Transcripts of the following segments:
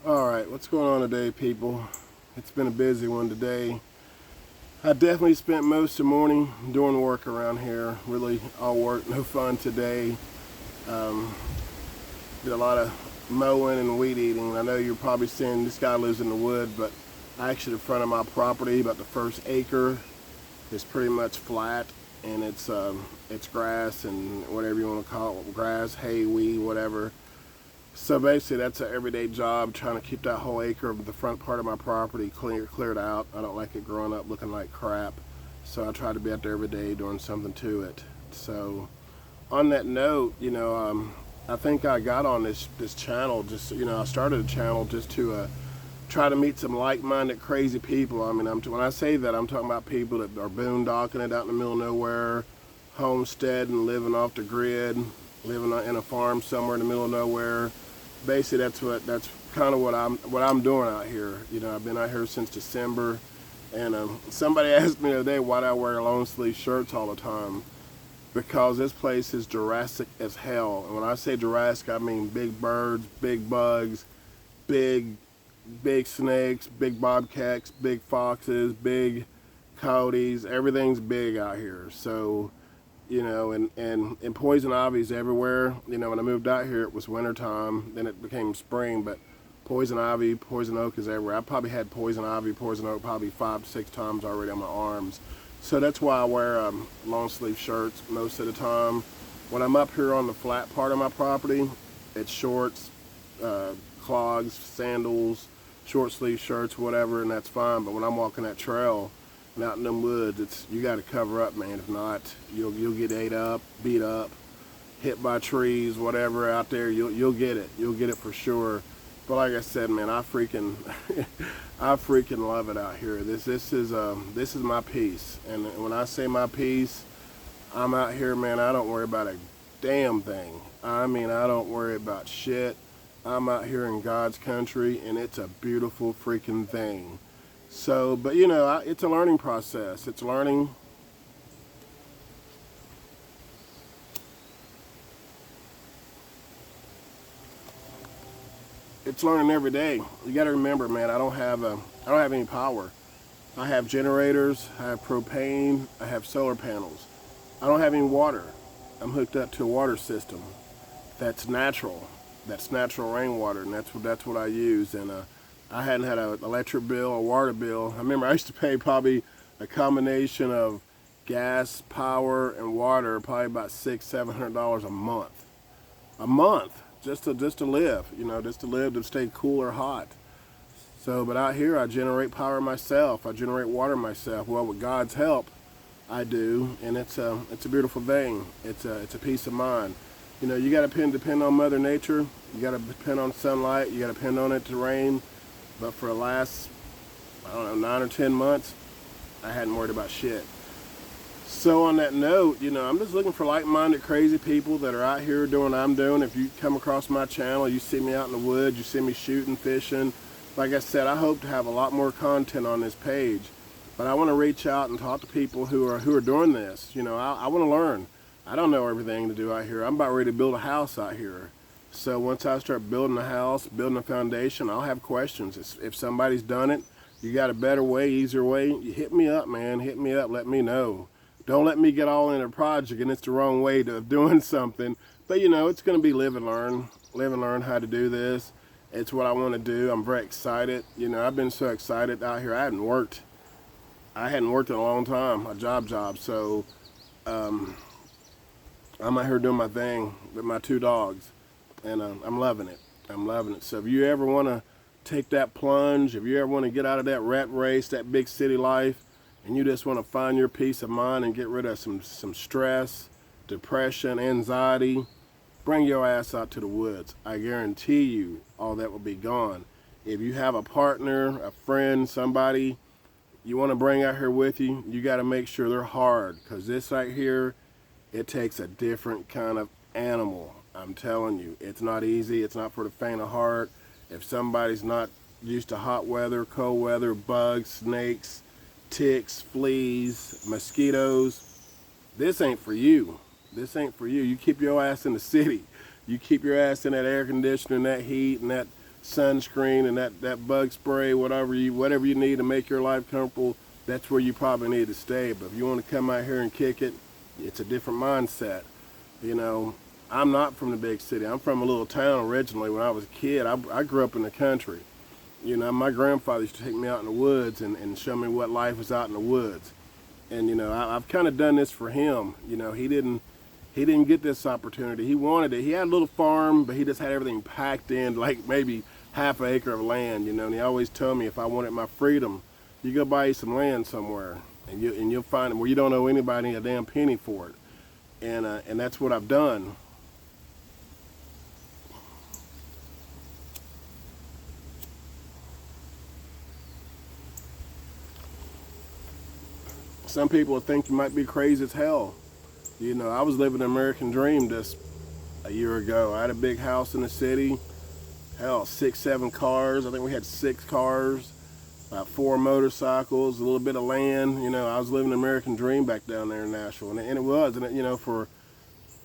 Alright, what's going on today, people? It's been a busy one today. I definitely spent most of the morning doing work around here. Really all work, no fun today. Um, did a lot of mowing and weed eating. I know you're probably seeing this guy lives in the wood, but actually the front of my property, about the first acre, is pretty much flat, and it's grass and whatever you want to call it, grass, hay, weed, whatever. So basically, that's an everyday job, trying to keep that whole acre of the front part of my property cleared out. I don't like it growing up looking like crap, so I try to be out there every day doing something to it. So on that note, I think I got on this channel. Just I started a channel just to try to meet some like-minded crazy people. I mean, when I say that, I'm talking about people that are boondocking it out in the middle of nowhere, homesteading, living off the grid, living in a farm somewhere in the middle of nowhere. Basically, that's kind of what I'm doing out here. I've been out here since December, and somebody asked me the other day why do I wear long sleeve shirts all the time. Because this place is Jurassic as hell, and when I say Jurassic, I mean big birds, big bugs, big snakes, big bobcats, big foxes, big coyotes. Everything's big out here. So and poison ivy's everywhere. When I moved out here, it was wintertime. Then it became spring, but poison ivy, poison oak is everywhere. I probably had poison ivy, poison oak probably 5, 6 times already on my arms. So that's why I wear long sleeve shirts most of the time. When I'm up here on the flat part of my property, it's shorts, clogs, sandals, short sleeve shirts, whatever, and that's fine. But when I'm walking that trail, and out in them woods, you got to cover up, man. If not, you'll get ate up, beat up, hit by trees, whatever out there. You'll get it. You'll get it for sure. But like I said, man, I freaking I freaking love it out here. This is my peace. And when I say my peace, I'm out here, man. I don't worry about a damn thing. I mean, I don't worry about shit. I'm out here in God's country, and it's a beautiful freaking thing. So, but it's a learning process. It's learning. It's learning every day. You got to remember, man. I don't have any power. I have generators. I have propane. I have solar panels. I don't have any water. I'm hooked up to a water system. That's natural. That's natural rainwater, and that's what I use. And I hadn't had an electric bill or water bill. I remember I used to pay probably a combination of gas, power, and water, probably about $600-700 a month. A month just to live, to stay cool or hot. So, but out here I generate power myself. I generate water myself. Well, with God's help, I do, and it's a beautiful thing. It's a peace of mind. You got to depend on Mother Nature. You got to depend on sunlight. You got to depend on it to rain. But for the last, I don't know, 9 or 10 months, I hadn't worried about shit. So on that note, I'm just looking for like-minded crazy people that are out here doing what I'm doing. If you come across my channel, you see me out in the woods, you see me shooting, fishing. Like I said, I hope to have a lot more content on this page. But I want to reach out and talk to people who are doing this. I want to learn. I don't know everything to do out here. I'm about ready to build a house out here. So once I start building a house, building a foundation, I'll have questions. If somebody's done it, you got a better way, easier way, you hit me up, man. Hit me up, let me know. Don't let me get all in a project and it's the wrong way of doing something. But it's going to be live and learn. Live and learn how to do this. It's what I want to do. I'm very excited. I've been so excited out here. I hadn't worked in a long time, a job. So I'm out here doing my thing with my 2 dogs. And I'm loving it. I'm loving it. So if you ever want to take that plunge, if you ever want to get out of that rat race, that big city life, and you just want to find your peace of mind and get rid of some stress, depression, anxiety, bring your ass out to the woods. I guarantee you all that will be gone. If you have a partner, a friend, somebody you want to bring out here with you, you got to make sure they're hard, because this right here, it takes a different kind of animal. I'm telling you, it's not easy. It's not for the faint of heart. If somebody's not used to hot weather, cold weather, bugs, snakes, ticks, fleas, mosquitoes, this ain't for you. This ain't for you. You keep your ass in the city. You keep your ass in that air conditioner and that heat and that sunscreen and that bug spray, whatever you need to make your life comfortable, that's where you probably need to stay. But if you want to come out here and kick it, it's a different mindset. You know, I'm not from the big city. I'm from a little town originally. When I was a kid, I grew up in the country. You know, my grandfather used to take me out in the woods and show me what life was out in the woods. And you know, I've kind of done this for him. You know, he didn't get this opportunity. He wanted it. He had a little farm, but he just had everything packed in, like maybe half an acre of land. You know, and he always told me if I wanted my freedom, you go buy you some land somewhere, and you'll find it where you don't owe anybody a damn penny for it. And that's what I've done. Some people think you might be crazy as hell. You know, I was living the American dream just a year ago. I had a big house in the city. Hell, 6, 7 cars. I think we had 6 cars, about 4 motorcycles, a little bit of land. You know, I was living the American dream back down there in Nashville, and it was. And you know, for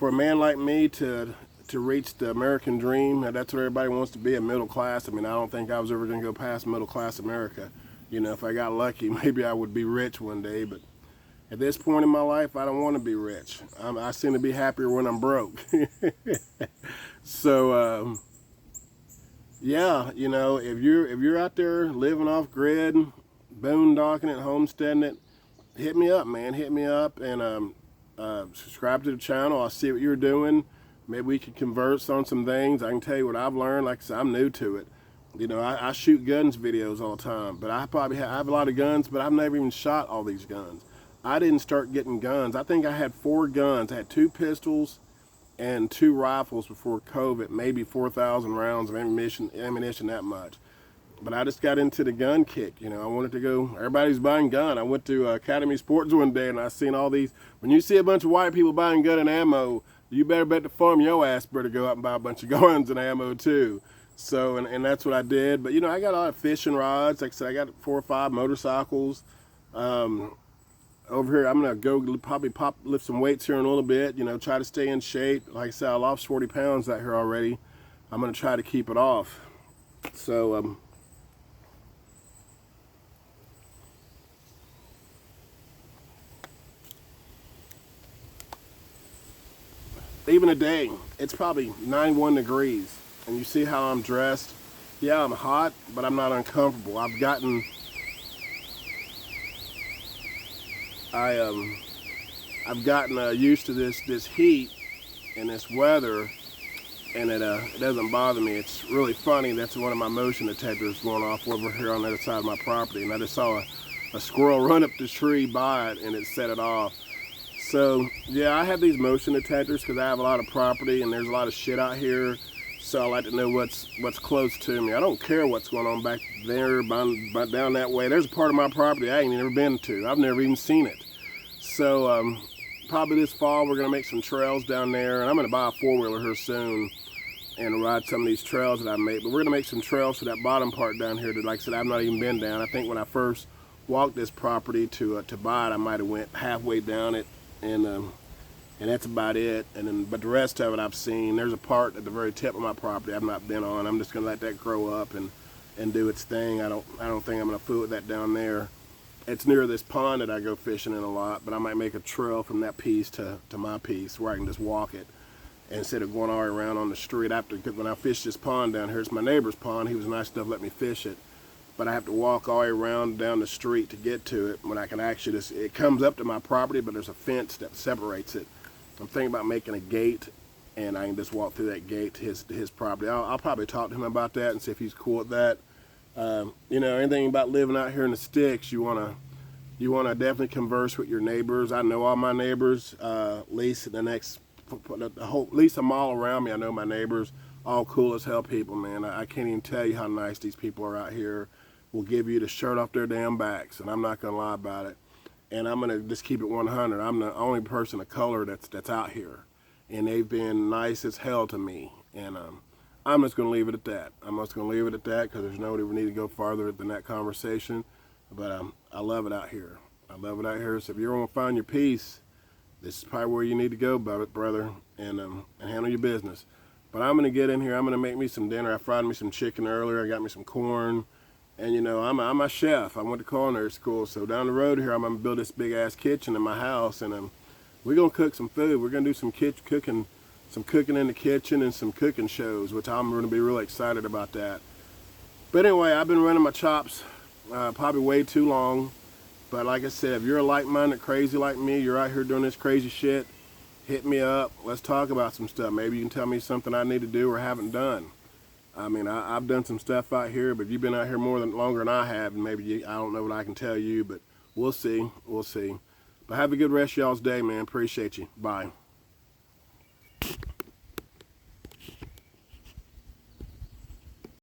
a man like me to reach the American dream, that's what everybody wants to be, a middle class. I mean, I don't think I was ever going to go past middle class America. You know, if I got lucky, maybe I would be rich one day, but at this point in my life, I don't want to be rich. I seem to be happier when I'm broke. So, yeah, you know, if you're out there living off grid, boondocking it, homesteading it, hit me up, man. Hit me up and subscribe to the channel. I'll see what you're doing. Maybe we can converse on some things. I can tell you what I've learned. Like I said, I'm new to it. You know, I shoot guns videos all the time, but I have a lot of guns, but I've never even shot all these guns. I didn't start getting guns. I think I had 4 guns. I had 2 pistols and 2 rifles before COVID, maybe 4,000 rounds of ammunition, that much. But I just got into the gun kick. You know, I wanted to go, everybody's buying gun. I went to Academy Sports one day and I seen all these. When you see a bunch of white people buying gun and ammo, you better bet the farm your ass better go out and buy a bunch of guns and ammo too. So, and that's what I did. But, you know, I got a lot of fishing rods. Like I said, I got 4 or 5 motorcycles. Over here, I'm going to go probably lift some weights here in a little bit, you know, try to stay in shape. Like I said, I lost 40 pounds out here already. I'm going to try to keep it off. So, even today, it's probably 91 degrees. And you see how I'm dressed? Yeah, I'm hot, but I'm not uncomfortable. I've gotten used to this heat and this weather, and it doesn't bother me. It's really funny. That's one of my motion detectors going off over here on the other side of my property, and I just saw a squirrel run up the tree by it, and it set it off. So yeah, I have these motion detectors because I have a lot of property and there's a lot of shit out here. So I like to know what's close to me. I don't care what's going on back there, down that way. There's a part of my property I ain't never been to. I've never even seen it. So probably this fall we're gonna make some trails down there, and I'm gonna buy a 4-wheeler here soon and ride some of these trails that I make. But we're gonna make some trails to that bottom part down here that, like I said, I've not even been down. I think when I first walked this property to buy it, I might have went halfway down it, and that's about it. And then, but the rest of it I've seen. There's a part at the very tip of my property I've not been on. I'm just gonna let that grow up and do its thing. I don't think I'm gonna fool with that down there. It's near this pond that I go fishing in a lot, but I might make a trail from that piece to my piece where I can just walk it instead of going all the way around on the street. After, when I fish this pond down here, it's my neighbor's pond. He was nice enough to let me fish it, but I have to walk all the way around down the street to get to it when I can actually just, it comes up to my property, but there's a fence that separates it. I'm thinking about making a gate, and I can just walk through that gate to his property. I'll probably talk to him about that and see if he's cool with that. You know, anything about living out here in the sticks, you wanna definitely converse with your neighbors. I know all my neighbors, at least at least a mile around me. I know my neighbors, all cool as hell people, man. I can't even tell you how nice these people are out here. Will give you the shirt off their damn backs, and I'm not gonna lie about it. And I'm gonna just keep it 100. I'm the only person of color that's out here, and they've been nice as hell to me. And I'm just gonna leave it at that. I'm just gonna leave it at that because there's nobody we need to go farther than that conversation. But I love it out here. I love it out here. So if you want to find your peace, this is probably where you need to go, brother, and handle your business. But I'm gonna get in here. I'm gonna make me some dinner. I fried me some chicken earlier. I got me some corn. And you know, I'm a chef. I went to culinary school. So down the road here, I'm gonna build this big ass kitchen in my house, and we're gonna cook some food. We're gonna do some cooking, some cooking in the kitchen, and some cooking shows, which I'm gonna be really excited about that. But anyway, I've been running my chops probably way too long. But like I said, if you're a like-minded crazy like me, you're out here doing this crazy shit, hit me up. Let's talk about some stuff. Maybe you can tell me something I need to do or haven't done. I mean, I've done some stuff out here, but you've been out here longer than I have, and maybe I don't know what I can tell you, but we'll see. We'll see. But have a good rest of y'all's day, man. Appreciate you. Bye.